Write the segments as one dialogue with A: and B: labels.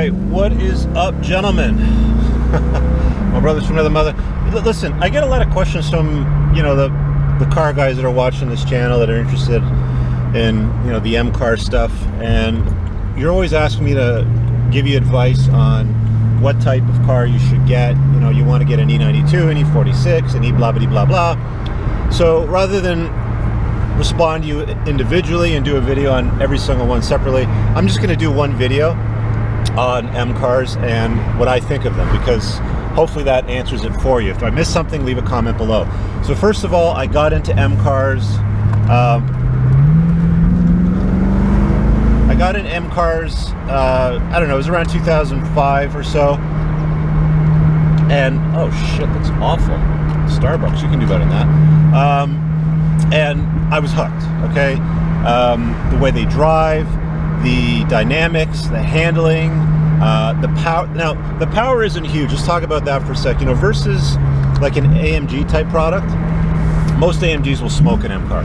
A: Alright, what is up, gentlemen? My brothers from another mother. Listen, I get a lot of questions from, you know, the car guys that are watching this channel that are interested in, you know, the M car stuff, and you're always asking me to give you advice on what type of car you should get. You know, you want to get an E92, an E46, an E blah blah blah blah. So rather than respond to you individually and do a video on every single one separately, I'm just going to do one video on M cars and what I think of them, because hopefully that answers it for you. If I missed something, leave a comment below. So first of all, I got into M cars. I got in M cars, I don't know, it was around 2005 or so. And, oh shit, that's awful. Starbucks, you can do better than that. And I was hooked, okay? The way they drive, the dynamics, the handling, the power. Now, the power isn't huge. Let's talk about that for a sec. You know, versus like an AMG type product, most AMGs will smoke an M car.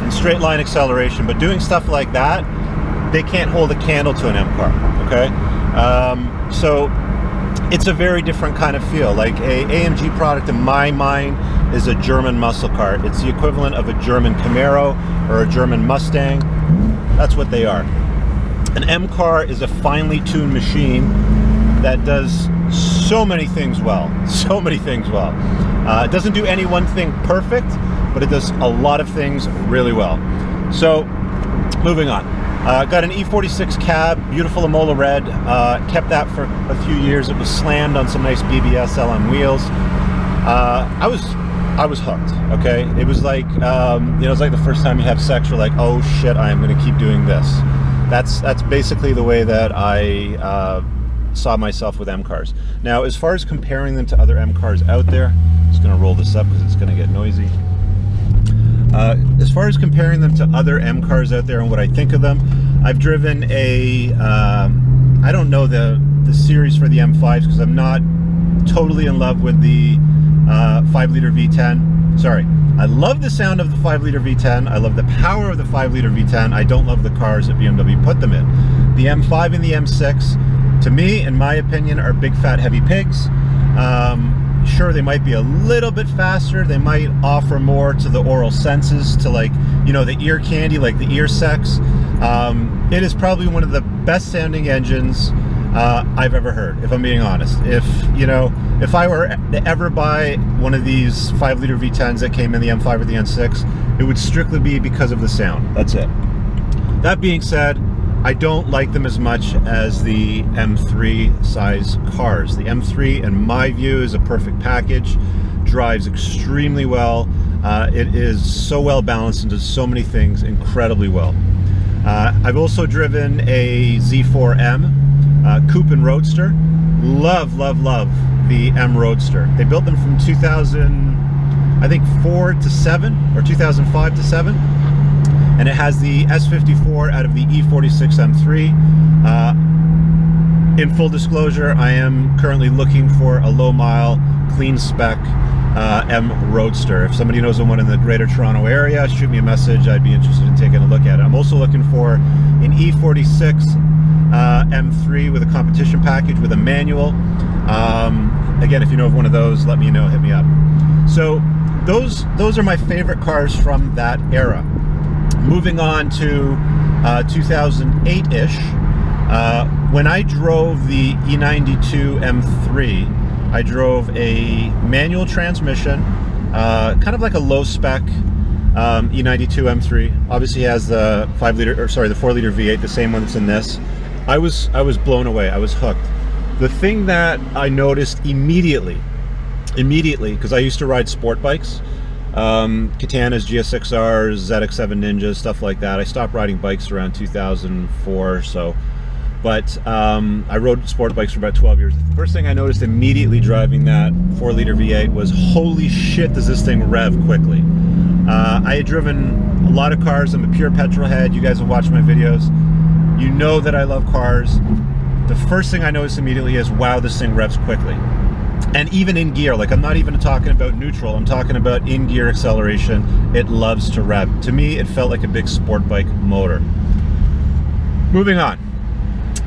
A: And straight line acceleration, but doing stuff like that, they can't hold a candle to an M car, okay? So it's a very different kind of feel. Like a AMG product in my mind is a German muscle car. It's the equivalent of a German Camaro or a German Mustang. That's what they are. An M car is a finely tuned machine that does so many things well. So many things well. It doesn't do any one thing perfect, but it does a lot of things really well. So, moving on. Got an E46 cab, beautiful Amola red. Kept that for a few years. It was slammed on some nice BBS LM wheels. I was hooked. Okay, it was like you know, it's like the first time you have sex, you're like, oh shit, I am going to keep doing this. That's basically the way that I saw myself with M cars. Now, as far as comparing them to other M cars out there, I'm just going to roll this up because it's going to get noisy. As far as comparing them to other M cars out there and what I think of them, I've driven a, I don't know the series for the M5s because I'm not totally in love with the 5-liter V10. Sorry, I love the sound of the 5-liter V10. I love the power of the 5-liter V10. I don't love the cars that BMW put them in. The M5 and the M6, to me, in my opinion, are big fat heavy pigs. Sure, they might be a little bit faster. They might offer more to the oral senses, to, like, you know, the ear candy, like the ear sex. It is probably one of the best sounding engines I've ever heard, if I'm being honest. If, you know, if I were to ever buy one of these 5-liter V10s that came in the M5 or the M6, it would strictly be because of the sound. That's it. That being said, I don't like them as much as the M3 size cars. The M3, in my view, is a perfect package. Drives extremely well. It is so well balanced and does so many things incredibly well. I've also driven a Z4M coupe and roadster. Love, love, love the M Roadster. They built them from 2004 to 7, or 2005 to 7. And it has the S54 out of the E46 M3. In full disclosure, I am currently looking for a low mile, clean spec M Roadster. If somebody knows of one in the Greater Toronto area, shoot me a message. I'd be interested in taking a look at it. I'm also looking for an E46 M3 with a competition package with a manual. Again, if you know of one of those, let me know, hit me up. So those are my favorite cars from that era. Moving on to 2008-ish, when I drove the E92 M3, I drove a manual transmission, kind of like a low-spec E92 M3. Obviously has the 5-liter, or sorry, the 4-liter V8, the same one that's in this. I was blown away. I was hooked. The thing that I noticed immediately, because I used to ride sport bikes, Katanas, GSXRs, ZX7 Ninjas, stuff like that. I stopped riding bikes around 2004 or so, but I rode sport bikes for about 12 years. The first thing I noticed immediately driving that 4-liter V8 was, holy shit, does this thing rev quickly. I had driven a lot of cars. I'm a pure petrol head. You guys have watched my videos. You know that I love cars. The first thing I noticed immediately is, wow, this thing revs quickly. And even in gear, like, I'm not even talking about neutral, I'm talking about in gear acceleration. It loves to rev. To me, it felt like a big sport bike motor. moving on.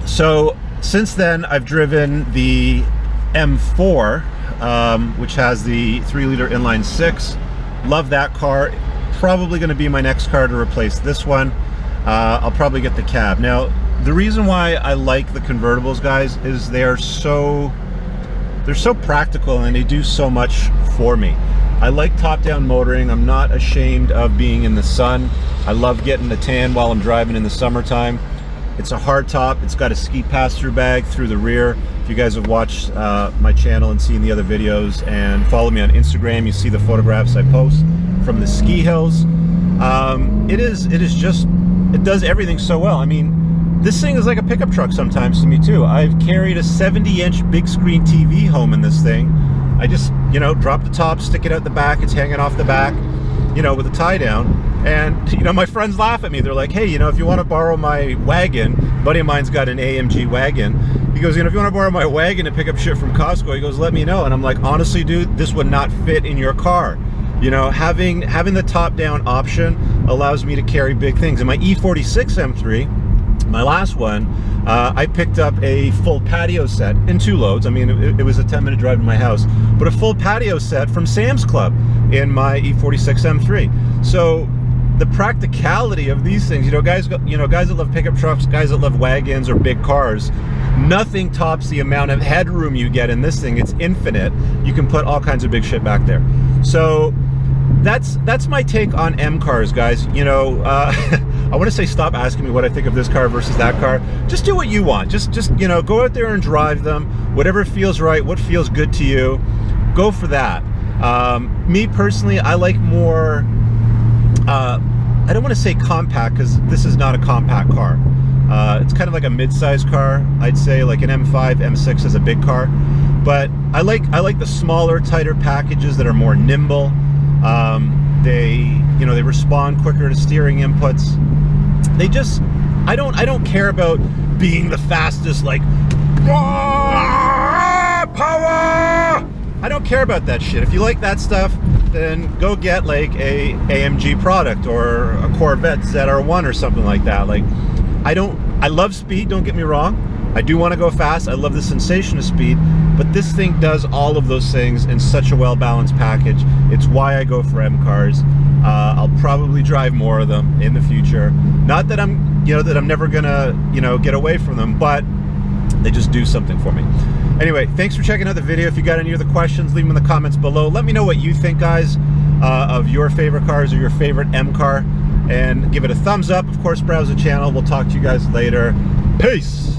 A: So since then, I've driven the M4, which has the 3-liter inline 6. Love that car. Probably going to be my next car to replace this one. I'll probably get the cab. Now, the reason why I like the convertibles, guys, is they're so practical and they do so much for me. I like top-down motoring. I'm not ashamed of being in the sun. I love getting the tan while I'm driving in the summertime. It's a hard top. It's got a ski pass-through bag through the rear. If you guys have watched my channel and seen the other videos and follow me on Instagram, you see the photographs I post from the ski hills. It does everything so well. I mean, this thing is like a pickup truck sometimes to me too. I've carried a 70-inch big screen TV home in this thing. I just, you know, drop the top, stick it out the back. It's hanging off the back, you know, with a tie down. And, you know, my friends laugh at me. They're like, hey, you know, if you want to borrow my wagon, a buddy of mine's got an AMG wagon. He goes, you know, if you want to borrow my wagon to pick up shit from Costco, he goes, let me know. And I'm like, honestly, dude, this would not fit in your car. You know, having the top-down option allows me to carry big things. In my E46 M3, my last one, I picked up a full patio set in 2 loads. I mean, it was a 10-minute drive to my house, but a full patio set from Sam's Club in my E46 M3. So the practicality of these things, you know, guys that love pickup trucks, guys that love wagons or big cars, nothing tops the amount of headroom you get in this thing. It's infinite. You can put all kinds of big shit back there. So that's my take on M cars, guys. You know, I want to say stop asking me what I think of this car versus that car. Just do what you want. Just you know, go out there and drive them. Whatever feels right, what feels good to you, go for that. Me personally, I like more, I don't want to say compact, because this is not a compact car. It's kind of like a mid-sized car. I'd say like an M5, M6 is a big car. But I like the smaller, tighter packages that are more nimble. They respond quicker to steering inputs. I don't care about being the fastest, like, power. I don't care about that shit. If you like that stuff, then go get like a AMG product or a Corvette ZR1 or something like that. Like, I love speed, don't get me wrong. I do want to go fast. I love the sensation of speed, but this thing does all of those things in such a well-balanced package. It's why I go for M cars. I'll probably drive more of them in the future. Not that I'm never gonna, get away from them, but they just do something for me. Anyway, thanks for checking out the video. If you got any other questions, leave them in the comments below. Let me know what you think, guys, of your favorite cars or your favorite M car, and give it a thumbs up. Of course, browse the channel. We'll talk to you guys later. Peace.